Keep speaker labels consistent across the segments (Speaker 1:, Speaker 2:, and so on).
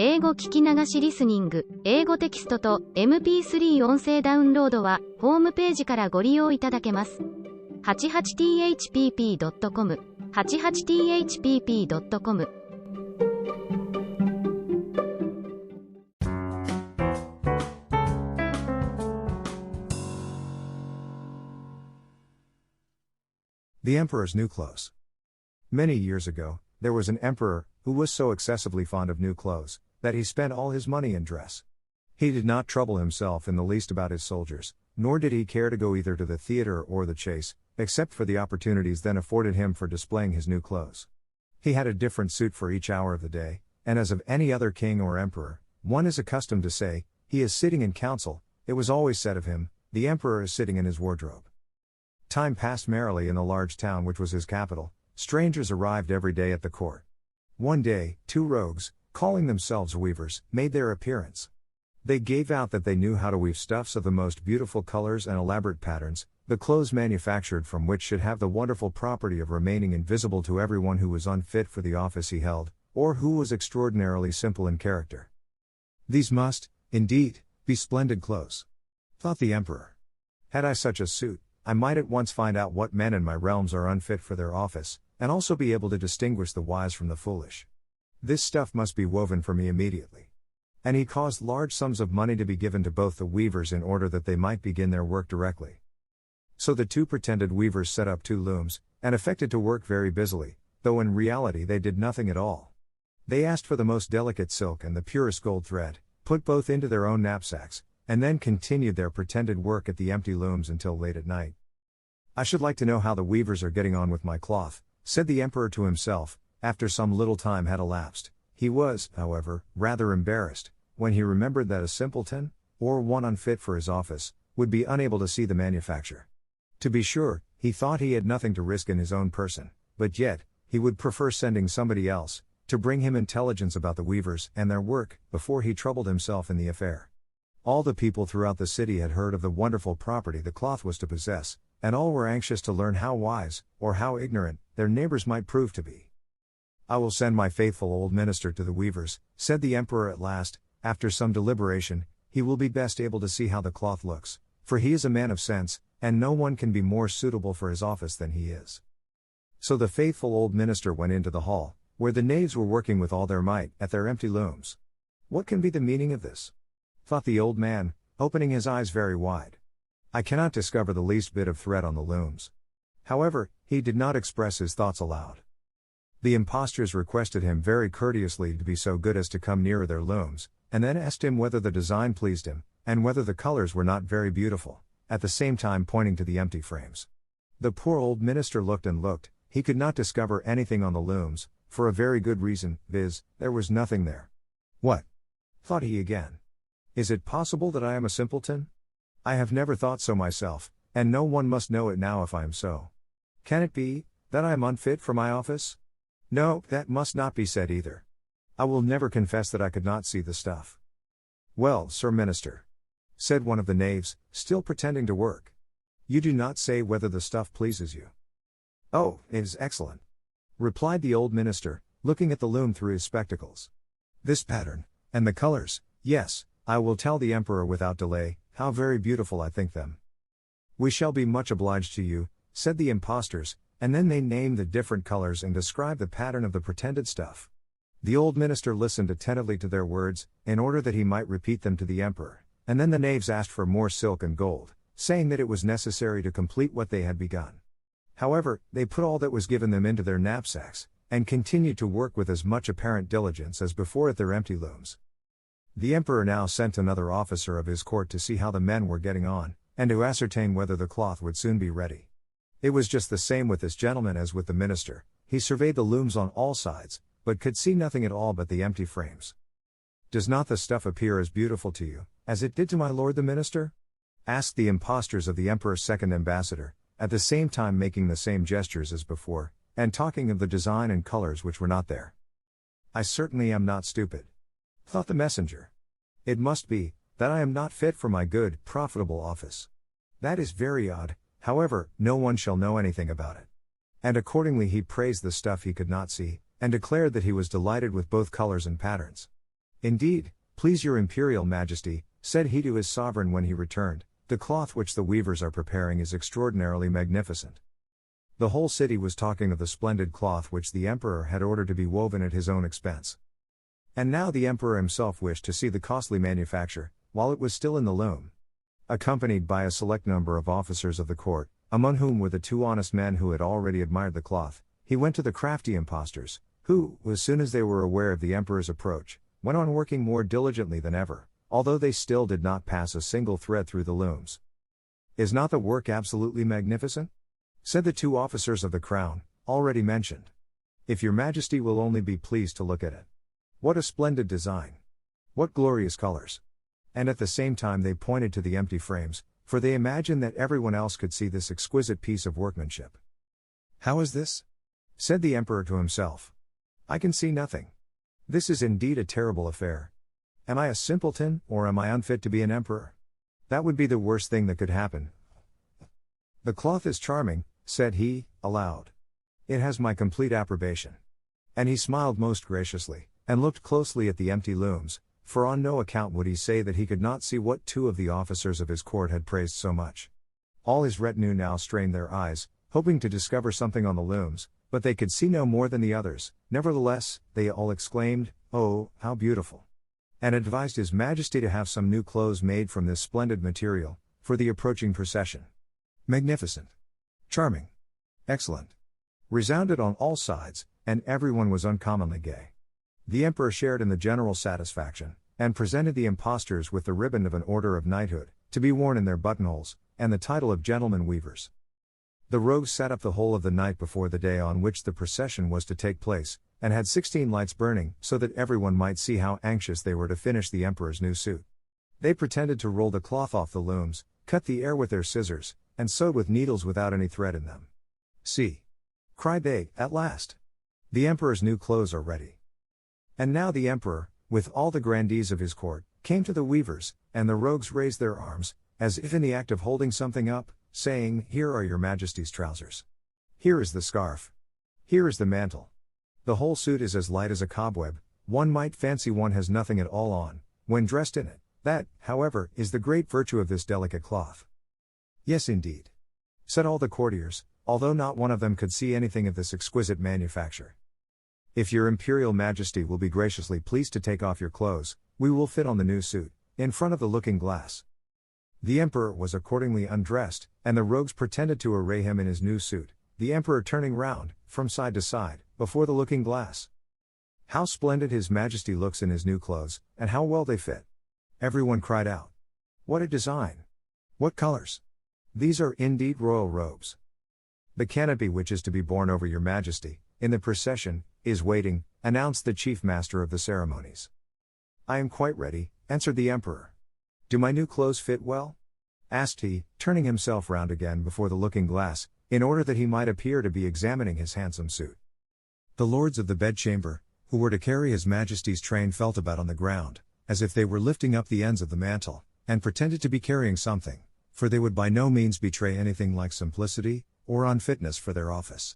Speaker 1: 英語聞き流しリスニング、英語テキストと MP3 音声ダウンロードは、ホームページからご利用いただけます。88thpp.com、88thpp.com。
Speaker 2: The Emperor's New Clothes. Many years ago, there was an emperor who was so excessively fond of new clothes that he spent all his money in dress. He did not trouble himself in the least about his soldiers, nor did he care to go either to the theater or the chase, except for the opportunities then afforded him for displaying his new clothes. He had a different suit for each hour of the day, and as of any other king or emperor, one is accustomed to say, "He is sitting in council," it was always said of him, "The emperor is sitting in his wardrobe." Time passed merrily in the large town which was his capital. Strangers arrived every day at the court. One day, two rogues, calling themselves weavers, made their appearance. They gave out that they knew how to weave stuffs of the most beautiful colors and elaborate patterns, the clothes manufactured from which should have the wonderful property of remaining invisible to everyone who was unfit for the office he held, or who was extraordinarily simple in character. These must, indeed, be splendid clothes, thought the emperor. Had I such a suit, I might at once find out what men in my realms are unfit for their office, and also be able to distinguish the wise from the foolish. This stuff must be woven for me immediately. And he caused large sums of money to be given to both the weavers in order that they might begin their work directly. So the two pretended weavers set up two looms, and affected to work very busily, though in reality they did nothing at all. They asked for the most delicate silk and the purest gold thread, put both into their own knapsacks, and then continued their pretended work at the empty looms until late at night. "I should like to know how the weavers are getting on with my cloth," said the emperor to himself, after some little time had elapsed. He was, however, rather embarrassed, when he remembered that a simpleton, or one unfit for his office, would be unable to see the manufacture. To be sure, he thought he had nothing to risk in his own person, but yet, he would prefer sending somebody else, to bring him intelligence about the weavers and their work, before he troubled himself in the affair. All the people throughout the city had heard of the wonderful property the cloth was to possess, and all were anxious to learn how wise, or how ignorant, their neighbors might prove to be. "I will send my faithful old minister to the weavers," said the emperor at last. "After some deliberation, he will be best able to see how the cloth looks, for he is a man of sense, and no one can be more suitable for his office than he is." So the faithful old minister went into the hall, where the knaves were working with all their might, at their empty looms. "What can be the meaning of this?" thought the old man, opening his eyes very wide. "I cannot discover the least bit of thread on the looms." However, he did not express his thoughts aloud. The impostors requested him very courteously to be so good as to come nearer their looms, and then asked him whether the design pleased him, and whether the colors were not very beautiful, at the same time pointing to the empty frames. The poor old minister looked and looked, he could not discover anything on the looms, for a very good reason, viz., there was nothing there. "What?" thought he again. "Is it possible that I am a simpleton? I have never thought so myself, and no one must know it now if I am so. Can it be, that I am unfit for my office? No, that must not be said either. I will never confess that I could not see the stuff." "Well, Sir Minister," said one of the knaves, still pretending to work, "you do not say whether the stuff pleases you." "Oh, it is excellent," replied the old minister, looking at the loom through his spectacles. "This pattern, and the colors, yes, I will tell the emperor without delay, how very beautiful I think them." "We shall be much obliged to you," said the impostors, and then they named the different colors and described the pattern of the pretended stuff. The old minister listened attentively to their words, in order that he might repeat them to the emperor, and then the knaves asked for more silk and gold, saying that it was necessary to complete what they had begun. However, they put all that was given them into their knapsacks, and continued to work with as much apparent diligence as before at their empty looms. The emperor now sent another officer of his court to see how the men were getting on, and to ascertain whether the cloth would soon be ready. It was just the same with this gentleman as with the minister. He surveyed the looms on all sides, but could see nothing at all but the empty frames. "Does not the stuff appear as beautiful to you, as it did to my lord the minister?" asked the impostors of the emperor's second ambassador, at the same time making the same gestures as before, and talking of the design and colors which were not there. "I certainly am not stupid," thought the messenger. "It must be, that I am not fit for my good, profitable office. That is very odd, however, no one shall know anything about it." And accordingly he praised the stuff he could not see, and declared that he was delighted with both colors and patterns. Indeed, please your imperial majesty, said he to his sovereign when he returned, the cloth which the weavers are preparing is extraordinarily magnificent. The whole city was talking of the splendid cloth which the emperor had ordered to be woven at his own expense. And now the emperor himself wished to see the costly manufacture, while it was still in the loom. Accompanied by a select number of officers of the court, among whom were the two honest men who had already admired the cloth, he went to the crafty impostors, who, as soon as they were aware of the emperor's approach, went on working more diligently than ever, although they still did not pass a single thread through the looms. Is not the work absolutely magnificent? Said the two officers of the crown, already mentioned. If your majesty will only be pleased to look at it. What a splendid design! What glorious colors! And at the same time they pointed to the empty frames, for they imagined that everyone else could see this exquisite piece of workmanship. How is this? Said the emperor to himself. I can see nothing. This is indeed a terrible affair. Am I a simpleton, or am I unfit to be an emperor? That would be the worst thing that could happen. The cloth is charming, said he, aloud. It has my complete approbation. And he smiled most graciously, and looked closely at the empty looms, for on no account would he say that he could not see what two of the officers of his court had praised so much. All his retinue now strained their eyes, hoping to discover something on the looms, but they could see no more than the others. Nevertheless, they all exclaimed, "Oh, how beautiful!" and advised his majesty to have some new clothes made from this splendid material, for the approaching procession. Magnificent! Charming! Excellent! Resounded on all sides, and everyone was uncommonly gay. The emperor shared in the general satisfaction, and presented the impostors with the ribbon of an order of knighthood, to be worn in their buttonholes, and the title of gentlemen weavers. The rogues sat up the whole of the night before the day on which the procession was to take place, and had 16 lights burning, so that everyone might see how anxious they were to finish the emperor's new suit. They pretended to roll the cloth off the looms, cut the air with their scissors, and sewed with needles without any thread in them. "See!" cried they, at last. "The emperor's new clothes are ready." And now the emperor, with all the grandees of his court, came to the weavers, and the rogues raised their arms, as if in the act of holding something up, saying, "Here are your majesty's trousers. Here is the scarf. Here is the mantle. The whole suit is as light as a cobweb, one might fancy one has nothing at all on, when dressed in it. That, however, is the great virtue of this delicate cloth." "Yes indeed," said all the courtiers, although not one of them could see anything of this exquisite manufacture. "If your imperial majesty will be graciously pleased to take off your clothes, we will fit on the new suit, in front of the looking glass." The emperor was accordingly undressed, and the rogues pretended to array him in his new suit, the emperor turning round, from side to side, before the looking glass. "How splendid his majesty looks in his new clothes, and how well they fit!" Everyone cried out. "What a design! What colors! These are indeed royal robes." "The canopy which is to be borne over your majesty, in the procession, is waiting," announced the chief master of the ceremonies. "I am quite ready," answered the emperor. "Do my new clothes fit well?" asked he, turning himself round again before the looking glass, in order that he might appear to be examining his handsome suit. The lords of the bedchamber, who were to carry his majesty's train, felt about on the ground, as if they were lifting up the ends of the mantle, and pretended to be carrying something, for they would by no means betray anything like simplicity, or unfitness for their office.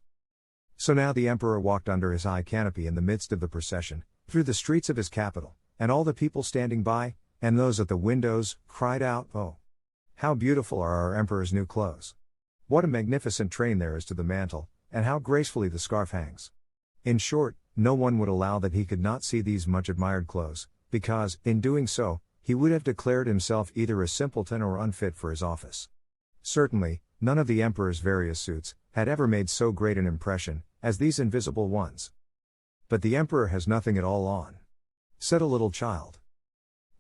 Speaker 2: So now the emperor walked under his high canopy in the midst of the procession, through the streets of his capital, and all the people standing by, and those at the windows, cried out, "Oh! How beautiful are our emperor's new clothes! What a magnificent train there is to the mantle, and how gracefully the scarf hangs!" In short, no one would allow that he could not see these much admired clothes, because, in doing so, he would have declared himself either a simpleton or unfit for his office. Certainly, none of the emperor's various suits had ever made so great an impression as these invisible ones. "But the emperor has nothing at all on," said a little child.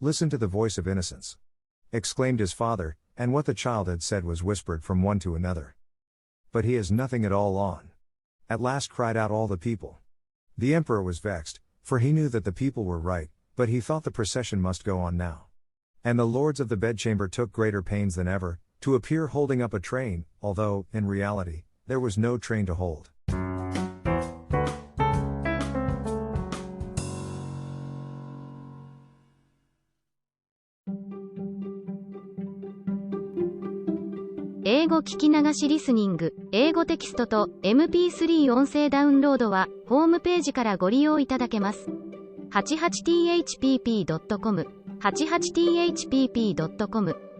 Speaker 2: "Listen to the voice of innocence," exclaimed his father, and what the child had said was whispered from one to another. "But he has nothing at all on," at last cried out all the people. The emperor was vexed, for he knew that the people were right, but he thought the procession must go on now. And the lords of the bedchamber took greater pains than ever, to appear holding up a train, although, in reality, there was no train to hold.
Speaker 1: 英語聞き流しリスニング、英語テキストと MP3 音声ダウンロードはホームページからご利用いただけます。88thpp.com、88thpp.com